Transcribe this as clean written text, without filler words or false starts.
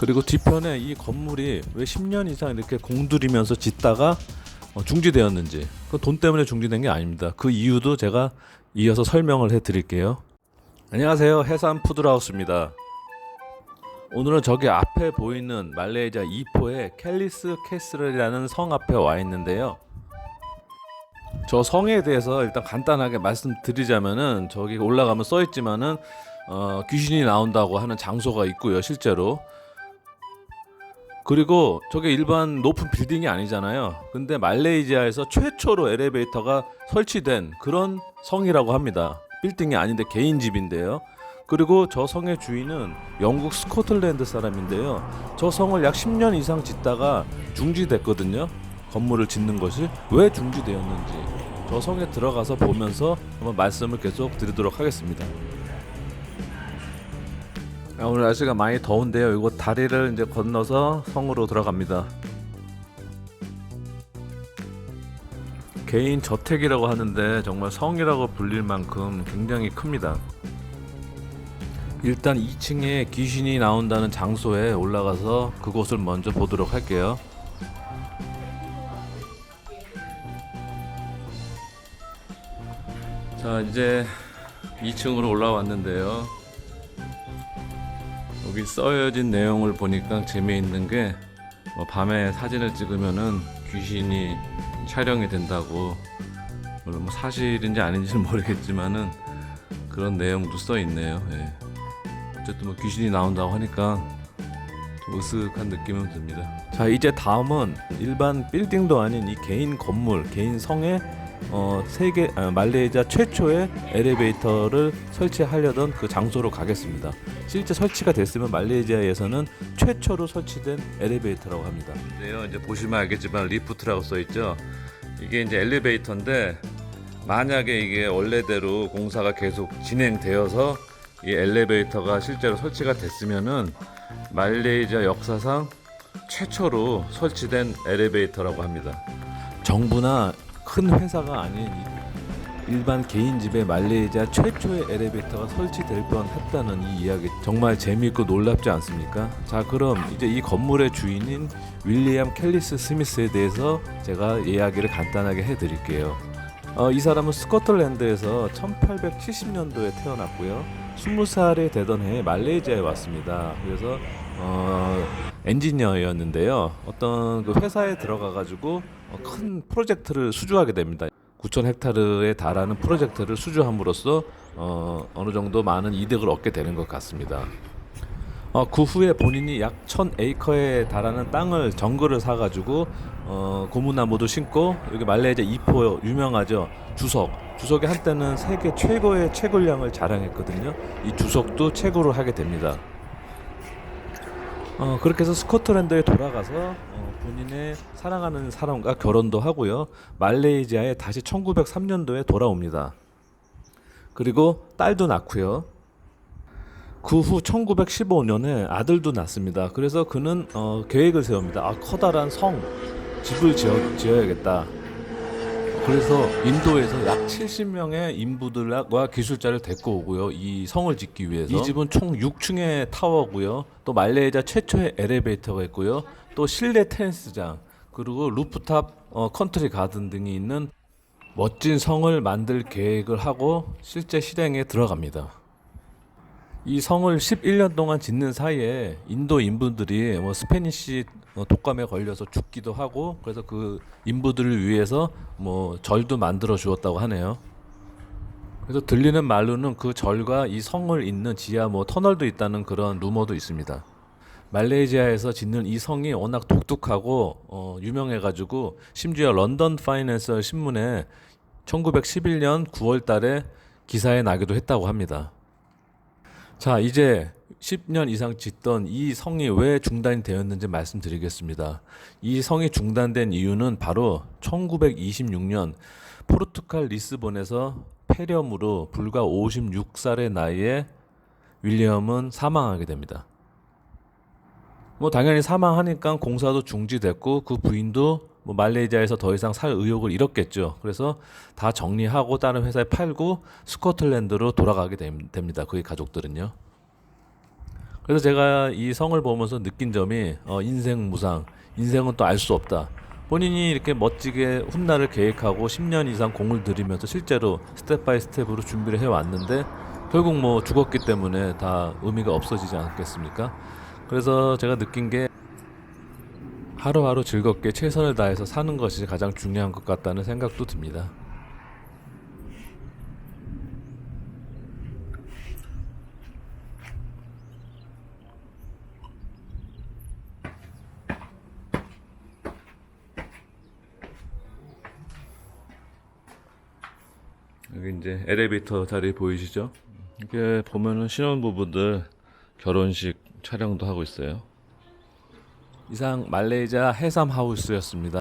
그리고 뒤편에 이 건물이 왜 10년 이상 이렇게 공들이면서 짓다가 중지되었는지, 그 돈 때문에 중지된 게 아닙니다. 그 이유도 제가 이어서 설명을 해드릴게요. 안녕하세요, 해산 푸드하우스입니다. 오늘은 저기 앞에 보이는 말레이시아 이포의 켈리스 캐슬이라는 성 앞에 와 있는데요. 저 성에 대해서 일단 간단하게 말씀드리자면은, 저기 올라가면 써 있지만은 귀신이 나온다고 하는 장소가 있고요, 실제로. 그리고 저게 일반 높은 빌딩이 아니잖아요. 근데 말레이시아에서 최초로 엘리베이터가 설치된 그런 성이라고 합니다. 빌딩이 아닌데 개인 집인데요. 그리고 저 성의 주인은 영국 스코틀랜드 사람인데요. 저 성을 약 10년 이상 짓다가 중지됐거든요. 건물을 짓는 것이 왜 중지되었는지 저 성에 들어가서 보면서 한번 말씀을 계속 드리도록 하겠습니다. 오늘 날씨가 많이 더운데요. 이거 다리를 이제 건너서 성으로 들어갑니다. 개인 저택이라고 하는데 정말 성이라고 불릴 만큼 굉장히 큽니다. 일단 2층에 귀신이 나온다는 장소에 올라가서 그곳을 먼저 보도록 할게요. 자, 이제 2층으로 올라왔는데요. 여기 써여진 내용을 보니까 재미있는 게 밤에 사진을 찍으면은 귀신이 촬영이 된다고, 물론 사실인지 아닌지는 모르겠지만은 그런 내용도 써 있네요. 예. 어쨌든 귀신이 나온다고 하니까 좀 으슥한 느낌은 듭니다. 자, 이제 다음은 일반 빌딩도 아닌 이 개인 건물, 개인 성에 말레이시아 최초의 엘리베이터를 설치하려던 그 장소로 가겠습니다. 실제 설치가 됐으면 말레이시아에서는 최초로 설치된 엘리베이터라고 합니다. 네요, 이제 보시면 알겠지만 리프트라고 써 있죠. 이게 이제 엘리베이터인데, 만약에 이게 원래대로 공사가 계속 진행되어서 이 엘리베이터가 실제로 설치가 됐으면은 말레이시아 역사상 최초로 설치된 엘리베이터라고 합니다. 정부나 큰 회사가 아닌 일반 개인 집에 말레이시아 최초의 엘리베이터가 설치될 뻔했다는 이 이야기, 정말 재미있고 놀랍지 않습니까? 자, 그럼 이제 이 건물의 주인인 윌리엄 켈리스 스미스에 대해서 제가 이야기를 간단하게 해드릴게요. 이 사람은 스코틀랜드에서 1870년도에 태어났고요. 20살이 되던 해에 말레이시아에 왔습니다. 그래서 엔지니어였는데요. 어떤 그 회사에 들어가가지고 큰 프로젝트를 수주하게 됩니다. 9,000헥타르에 달하는 프로젝트를 수주함으로써 어느 정도 많은 이득을 얻게 되는 것 같습니다. 그 후에 본인이 약 1,000에이커에 달하는 땅을 정글을 사가지고 고무나무도 심고, 여기 말레이시아 이포 유명하죠. 주석이 한때는 세계 최고의 채굴량을 자랑했거든요. 이 주석도 채굴을 하게 됩니다. 그렇게 해서 스코틀랜드에 돌아가서 본인의 사랑하는 사람과 결혼도 하고요. 말레이시아에 다시 1903년도에 돌아옵니다. 그리고 딸도 낳고요. 그 후 1915년에 아들도 낳습니다. 그래서 그는 계획을 세웁니다. 커다란 집을 지어야겠다. 그래서 인도에서 약 70명의 인부들과 기술자를 데리고 오고요. 이 성을 짓기 위해서. 이 집은 총 6층의 타워고요. 또 말레이시아 최초의 엘리베이터가 있고요. 또 실내 테니스장, 그리고 루프탑 컨트리 가든 등이 있는 멋진 성을 만들 계획을 하고 실제 실행에 들어갑니다. 이 성을 11년 동안 짓는 사이에 인도 인부들이 스페니시 독감에 걸려서 죽기도 하고, 그래서 그 인부들을 위해서 절도 만들어 주었다고 하네요. 그래서 들리는 말로는 그 절과 이 성을 잇는 지하 터널도 있다는 그런 루머도 있습니다. 말레이시아에서 짓는 이 성이 워낙 독특하고 유명해가지고 심지어 런던 파이낸셜 신문에 1911년 9월 달에 기사에 나기도 했다고 합니다. 자, 이제 10년 이상 짓던 이 성이 왜 중단이 되었는지 말씀드리겠습니다. 이 성이 중단된 이유는 바로 1926년 포르투갈 리스본에서 폐렴으로 불과 56살의 나이에 윌리엄은 사망하게 됩니다. 당연히 사망하니까 공사도 중지됐고, 그 부인도 말레이시아에서 더 이상 살 의욕을 잃었겠죠. 그래서 다 정리하고 다른 회사에 팔고 스코틀랜드로 돌아가게 됩니다. 그의 가족들은요. 그래서 제가 이 성을 보면서 느낀 점이 인생 무상, 인생은 또 알 수 없다. 본인이 이렇게 멋지게 훗날을 계획하고 10년 이상 공을 들이면서 실제로 스텝 바이 스텝으로 준비를 해왔는데 결국 뭐 죽었기 때문에 다 의미가 없어지지 않겠습니까? 그래서 제가 느낀 게 하루하루 즐겁게 최선을 다해서 사는 것이 가장 중요한 것 같다는 생각도 듭니다. 여기 이제 엘리베이터 자리 보이시죠? 이게 보면은 신혼부부들 결혼식 촬영도 하고 있어요. 이상 말레이시아 해삼 하우스였습니다.